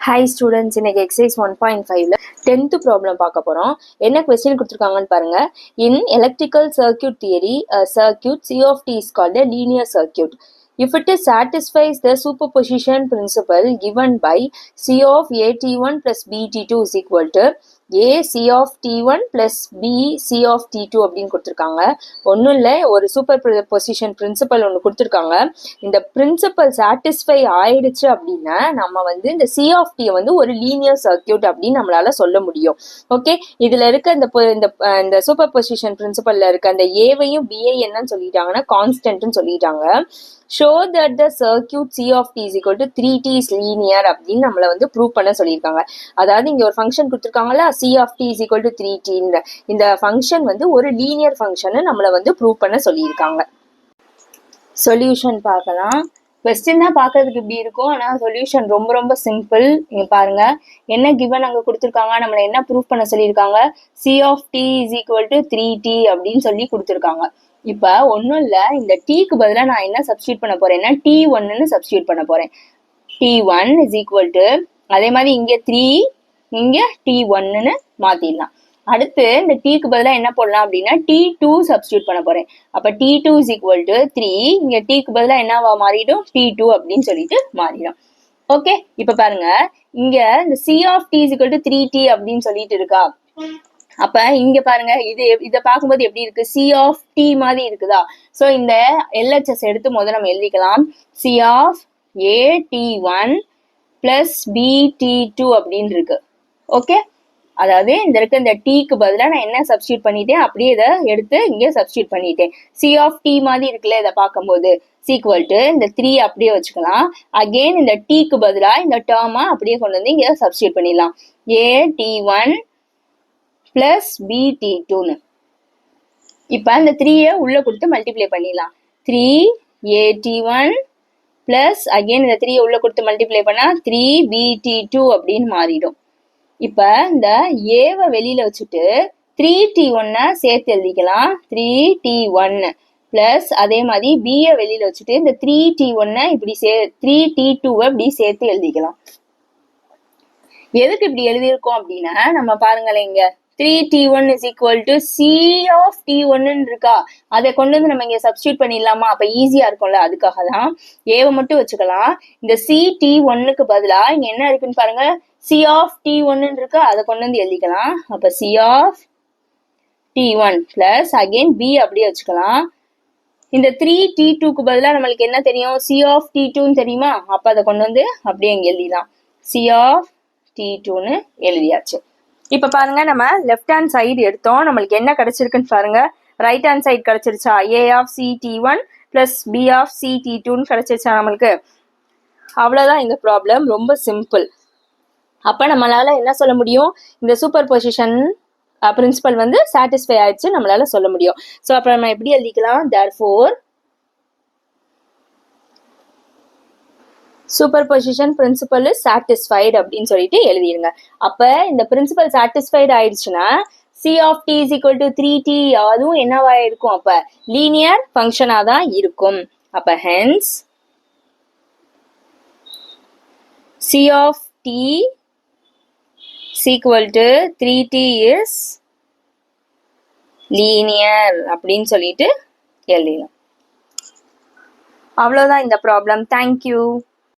Hi students, இன்னைக்கு exercise 1.5ல 10th problem பார்க்க போறோம். என்ன question கொடுத்திருக்காங்கன்னு பாருங்க. In electrical circuit theory, a circuit C of t is called a linear circuit. If it satisfies the superposition principle given by C of AT1 plus BT2 is equal to A C of T1 plus B C of T2 அப்படின்னு கொடுத்துருக்காங்க. ஒன்றும் இல்லை, ஒரு super position principal ஒன்று கொடுத்துருக்காங்க. இந்த principal satisfy ஆயிடுச்சு அப்படின்னா நம்ம வந்து இந்த சி ஆஃப் டி வந்து ஒரு லீனியர் சர்க்கியூட் அப்படின்னு நம்மளால சொல்ல முடியும். ஓகே, இதுல இருக்க இந்த சூப்பர் பொசிஷன் பிரின்சிபல்ல இருக்க அந்த ஏவையும் பிஐ என்னன்னு சொல்லிட்டாங்கன்னா கான்ஸ்டன்ட்னு சொல்லிட்டாங்க. Show that the circuit C of T is equal to 3t is linear அப்படின்னு நம்மளை வந்து ப்ரூவ் பண்ண சொல்லியிருக்காங்க. அதாவது இங்க ஒரு ஃபங்க்ஷன் கொடுத்துருக்காங்களா, C of T is equal to 3t. இந்த ஃபங்க்ஷன் வந்து ஒரு லீனியர் ஃபங்க்ஷன் நம்மளை வந்து ப்ரூவ் பண்ண சொல்லியிருக்காங்க. சொல்யூஷன் பார்க்கலாம். கொஸ்டின் தான் பார்க்கறதுக்கு இப்படி இருக்கும், ஆனால் சொல்யூஷன் ரொம்ப ரொம்ப சிம்பிள். நீங்கள் பாருங்க, என்ன கிவன் அங்கே கொடுத்துருக்காங்க, நம்மளை என்ன ப்ரூவ் பண்ண சொல்லியிருக்காங்க, C of T is equal to 3t அப்படின்னு சொல்லி கொடுத்துருக்காங்க. இப்போ ஒன்றும் இல்லை, இந்த டீக்கு பதிலாக நான் என்ன சப்ஸ்டியூட் பண்ண போறேன்னா T1ன்னு சப்ஸ்டியூட் பண்ண போறேன். T1 இஸ் ஈக்குவல் டு, அதே மாதிரி இங்கே 3, இங்கே T1ன்னு மாற்றிடலாம். அடுத்து இந்த டீக்கு பதிலாக என்ன போடலாம் அப்படின்னா T2 சப்ஸ்டியூட் பண்ண போறேன். அப்ப T2 இஸ் ஈக்குவல் டு 3, இங்க டீக்கு பதிலாக என்னவா மாறிடும், T2 அப்படின்னு சொல்லிட்டு மாறிடும். ஓகே, இப்ப பாருங்க, இங்க இந்த C of T is equal to 3t அப்படின்னு சொல்லிட்டு இருக்கா. அப்ப இங்க பாருங்க, இதை பார்க்கும்போது எப்படி இருக்கு, C ஆஃப் T மாதிரி இருக்குதா. ஸோ இந்த LHS எடுத்து முதல்ல நம்ம எழுதிக்கலாம். C of AT1 plus BT2 அப்படின்னு இருக்கு. ஓகே, அதாவது இந்த இருக்க இந்த டீக்கு பதிலாக நான் என்ன சப்ஸ்டியூட் பண்ணிட்டேன், அப்படியே இதை எடுத்து இங்கே சப்ஸ்டியூட் பண்ணிட்டேன். சி ஆஃப் டி மாதிரி இருக்குல்ல, இதை பார்க்கும்போது சீக்வல் டு இந்த 3 அப்படியே வச்சுக்கலாம். அகெயின் இந்த டீக்கு பதிலாக இந்த டேர்மா அப்படியே கொண்டு வந்து இங்கே சப்ஸ்டியூட் பண்ணிடலாம். AT1 plus BT2ன்னு. இப்போ இந்த 3யை உள்ள கொடுத்து மல்டிப்ளை பண்ணிடலாம். 3AT1 பிளஸ் அகெயின் இந்த 3யை உள்ள கொடுத்து மல்டிப்ளை பண்ணா 3BT2 அப்படின்னு மாறிடும். இப்ப இந்த ஏவை வெளியில வச்சுட்டு 3t1 சேர்த்து எழுதிக்கலாம். 3t1 பிளஸ் அதே மாதிரி பியை வெளியில வச்சுட்டு இந்த 3t1 இப்படி 3t2 இப்படி சேர்த்து எழுதிக்கலாம். எதுக்கு இப்படி எழுதியிருக்கோம் அப்படின்னா, நம்ம பாருங்களேன், இங்க 3t1 is equal to C of t1 இருக்கா, அதை கொண்டு வந்து நம்ம இங்க சப்ஸ்டியூட் பண்ணிடலாமா, அப்ப ஈஸியா இருக்கும்ல, அதுக்காக தான் ஏவை மட்டும் வச்சுக்கலாம். இந்த CT1க்கு பதிலா இங்க என்ன இருக்குன்னு பாருங்க, C of t1 இருக்கா, அதை கொண்டு வந்து எழுதிக்கலாம். அப்ப C of t1 plus again B அப்படியே வச்சுக்கலாம். இந்த 3t2க்கு பதிலா நம்மளுக்கு என்ன தெரியும், C of t2ன்னு தெரியுமா, அப்ப அதை கொண்டு வந்து அப்படியே இங்க எழுதிடலாம். C of t2ன்னு எழுதியாச்சு. இப்ப பாருங்க, நம்ம லெஃப்ட் ஹேண்ட் சைடு எடுத்தோம், நம்மளுக்கு என்ன கிடைச்சிருக்குன்னு பாருங்க, ரைட் ஹேண்ட் சைடு கிடைச்சிருச்சா, A of CT1 plus B of CT2ன்னு கிடைச்சிருச்சா நம்மளுக்கு. அவ்வளவுதான் இந்த ப்ராப்ளம், ரொம்ப சிம்பிள். அப்ப நம்மளால என்ன சொல்ல முடியும், இந்த சூப்பர் பொசிஷன் பிரின்சிபல் வந்து சாட்டிஸ்ஃபை ஆயிடுச்சு நம்மளால சொல்ல முடியும். ஸோ அப்ப நம்ம எப்படி எழுதிக்கலாம், therefore superposition principle is satisfied அப்படின்னு சொல்லிட்டு எழுதிருங்க. அப்ப இந்த பிரின்சிபல் சாட்டிஸ்ஃபைடு ஆயிடுச்சுன்னா C of t is equal to 3t அதுவும் என்னவா இருக்கும், அப்ப லீனியர் ஃபங்க்ஷனா தான் இருக்கும். அப்ப hence C of t is equal to 3t is linear அப்படின்னு சொல்லிட்டு எழுதிடலாம். அவ்வளவுதான் இந்த ப்ராப்ளம். தேங்க்யூ.